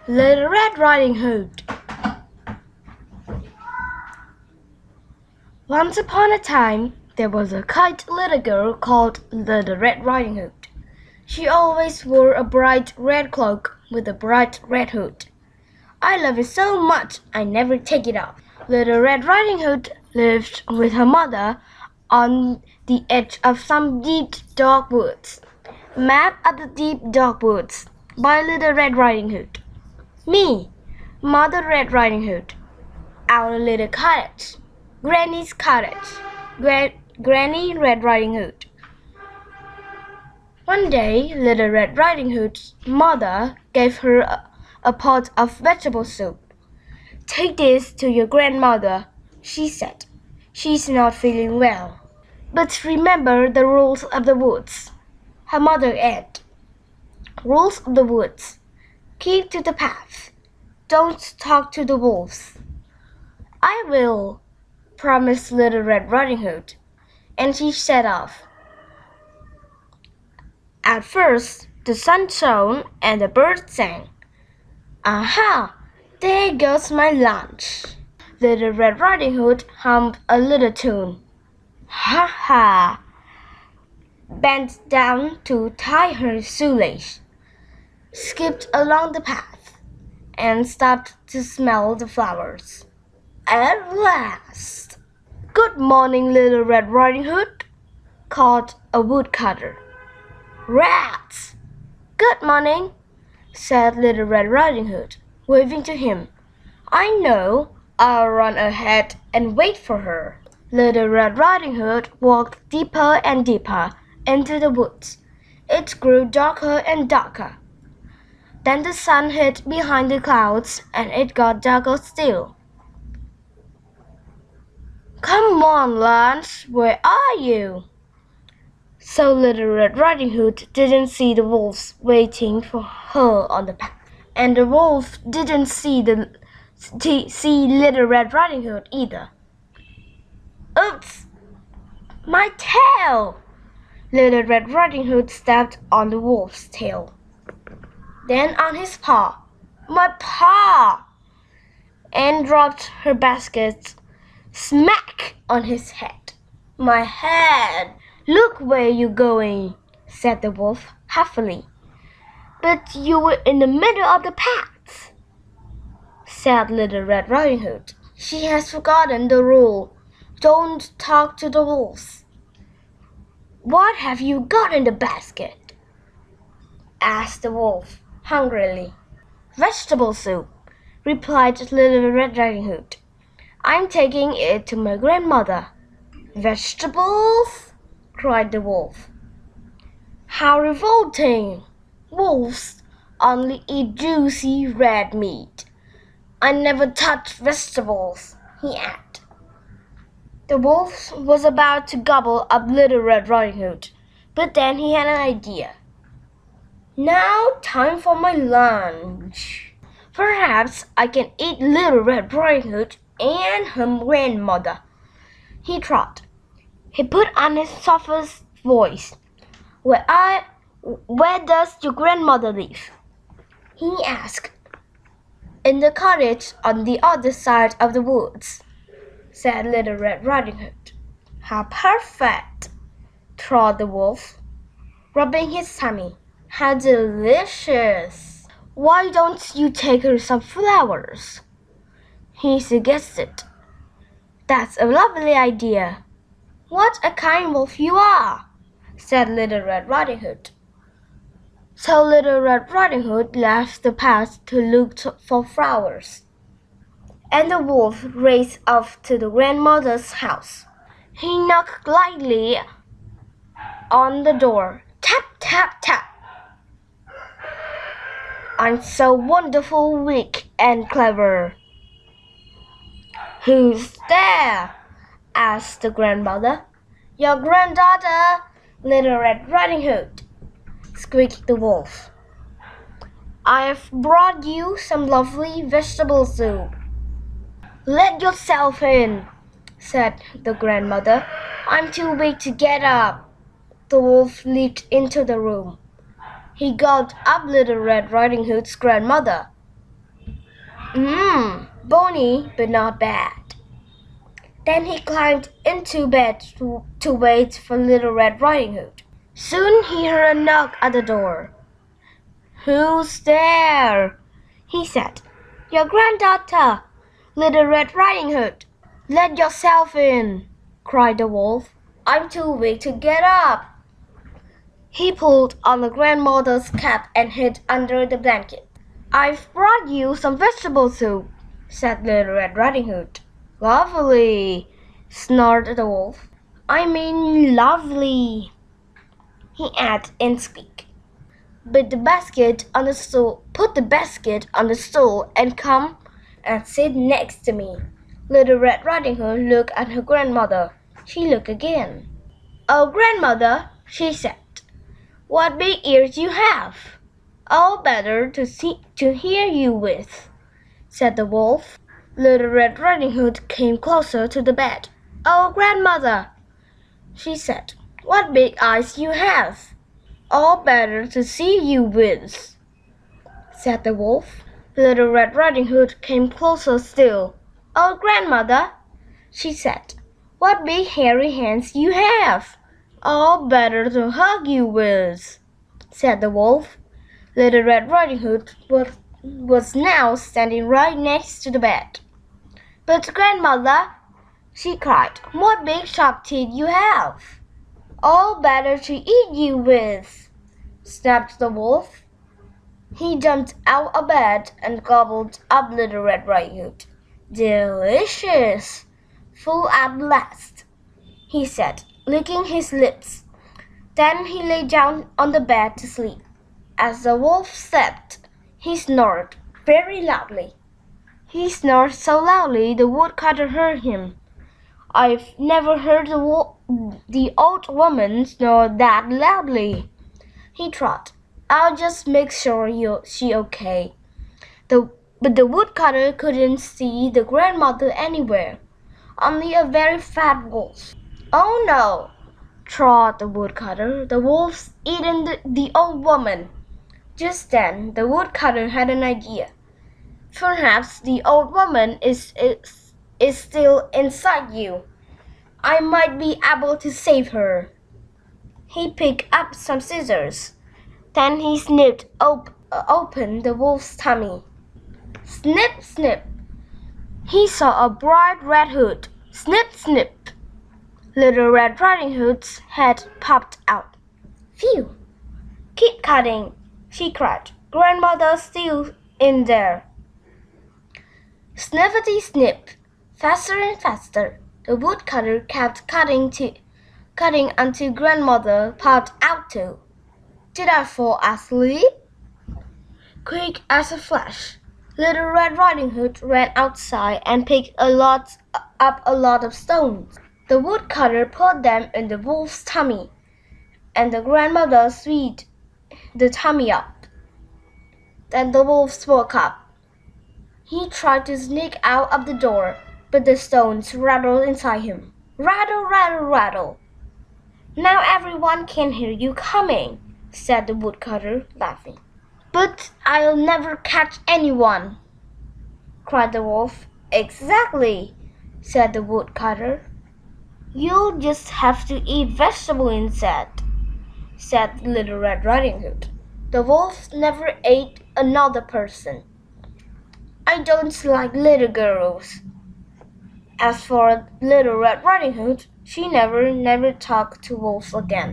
Little Red Riding Hood. Once upon a time, there was a kind little girl called Little Red Riding Hood. She always wore a bright red cloak with a bright red hood. I love it so much I never take it off. Little Red Riding Hood lived with her mother on the edge of some deep dark woods. Map of the Deep Dark Woods by Little Red Riding Hood. Me, Mother Red Riding Hood. Our little cottage. Granny's cottage. Granny Red Riding Hood. One day, Little Red Riding Hood's mother gave her a pot of vegetable soup. "Take this to your grandmother," she said. "She's not feeling well. But remember the rules of the woods," her mother added. "Rules of the woods. Keep to the path. Don't talk to the wolves." "I will," promised Little Red Riding Hood, and she set off. At first, the sun shone and the birds sang. "Aha! There goes my lunch." Little Red Riding Hood hummed a little tune. "Ha ha!" Bent down to tie her shoelace, skipped along the path, and stopped to smell the flowers. At last! "Good morning, Little Red Riding Hood," called a woodcutter. "Rats!" "Good morning," said Little Red Riding Hood, waving to him. "I know. I'll run ahead and wait for her." Little Red Riding Hood walked deeper and deeper into the woods. It grew darker and darker. Then the sun hid behind the clouds, and it got darker still. "Come on, Lunch, where are you?" So Little Red Riding Hood didn't see the wolves waiting for her on the path, and the wolf didn't see Little Red Riding Hood either. "Oops! My tail!" Little Red Riding Hood stepped on the wolf's tail, then on his paw. "My paw!" and dropped her basket smack on his head. "My head! Look where you're going," said the wolf huffily. "But you were in the middle of the path," said Little Red Riding Hood. "She has forgotten the rule. Don't talk to the wolves." "What have you got in the basket?" asked the wolf hungrily. "Vegetable soup," replied Little Red Riding Hood. "I'm taking it to my grandmother." "Vegetables?" cried the wolf. "How revolting! Wolves only eat juicy red meat. I never touch vegetables," he added. The wolf was about to gobble up Little Red Riding Hood, but then he had an idea. "Now time for my lunch. Perhaps I can eat Little Red Riding Hood and her grandmother," he thought. He put on his softest voice. Where does your grandmother live?" he asked. "In the cottage on the other side of the woods," said Little Red Riding Hood. "How perfect!" thought the wolf, rubbing his tummy. "How delicious! Why don't you take her some flowers?" he suggested. "That's a lovely idea." "What a kind wolf you are," said Little Red Riding Hood. So Little Red Riding Hood left the path to look for flowers, and the wolf raced off to the grandmother's house. He knocked lightly on the door. Tap, tap, tap. "I'm so wonderful, weak, and clever." "Who's there?" asked the grandmother. "Your granddaughter, Little Red Riding Hood," squeaked the wolf. "I've brought you some lovely vegetable soup." "Let yourself in," said the grandmother. "I'm too weak to get up." The wolf leaped into the room. He gobbled up Little Red Riding Hood's grandmother. Bony, but not bad. Then he climbed into bed to wait for Little Red Riding Hood. Soon he heard a knock at the door. "Who's there?" he said. "Your granddaughter, Little Red Riding Hood." "Let yourself in," cried the wolf. "I'm too weak to get up." He pulled on the grandmother's cap and hid under the blanket. "I've brought you some vegetable soup," said Little Red Riding Hood. "Lovely," snorted the wolf. "I mean lovely," he added in squeak. Put the basket on the stool and come and sit next to me." Little Red Riding Hood looked at her grandmother. She looked again. "Oh, grandmother," she said, "what big ears you have! All better to hear you with," said the wolf. Little Red Riding Hood came closer to the bed. "Oh, grandmother," she said, "what big eyes you have! All better to see you with," said the wolf. Little Red Riding Hood came closer still. "Oh, grandmother," she said, "what big hairy hands you have! All better to hug you with," said the wolf. Little Red Riding Hood was now standing right next to the bed. "But grandmother," she cried, "what big sharp teeth you have! All better to eat you with," snapped the wolf. He jumped out of bed and gobbled up Little Red Riding Hood. "Delicious! Full at last," he said, licking his lips. Then he lay down on the bed to sleep. As the wolf slept, he snored very loudly. He snored so loudly the woodcutter heard him. "I've never heard the old woman snore that loudly," he thought. "I'll just make sure she's okay." But the woodcutter couldn't see the grandmother anywhere, only a very fat wolf. "Oh no!" thought the woodcutter. "The wolf's eaten the old woman." Just then the woodcutter had an idea. "Perhaps the old woman is still inside you. I might be able to save her." He picked up some scissors. Then he snipped open the wolf's tummy. Snip, snip! He saw a bright red hood. Snip, snip! Little Red Riding Hood's head popped out. "Phew! Keep cutting!" she cried. "Grandmother's still in there." Snippety snip! Faster and faster! The woodcutter kept cutting until Grandmother popped out too. "Did I fall asleep?" Quick as a flash, Little Red Riding Hood ran outside and picked up a lot of stones. The woodcutter put them in the wolf's tummy, and the grandmother sewed the tummy up. Then the wolf woke up. He tried to sneak out of the door, but the stones rattled inside him. Rattle, rattle, rattle. "Now everyone can hear you coming," said the woodcutter, laughing. "But I'll never catch anyone," cried the wolf. "Exactly," said the woodcutter. "You'll just have to eat vegetable instead," said Little Red Riding Hood. "The wolf never ate another person. I don't like little girls." As for Little Red Riding Hood, she never talked to wolves again.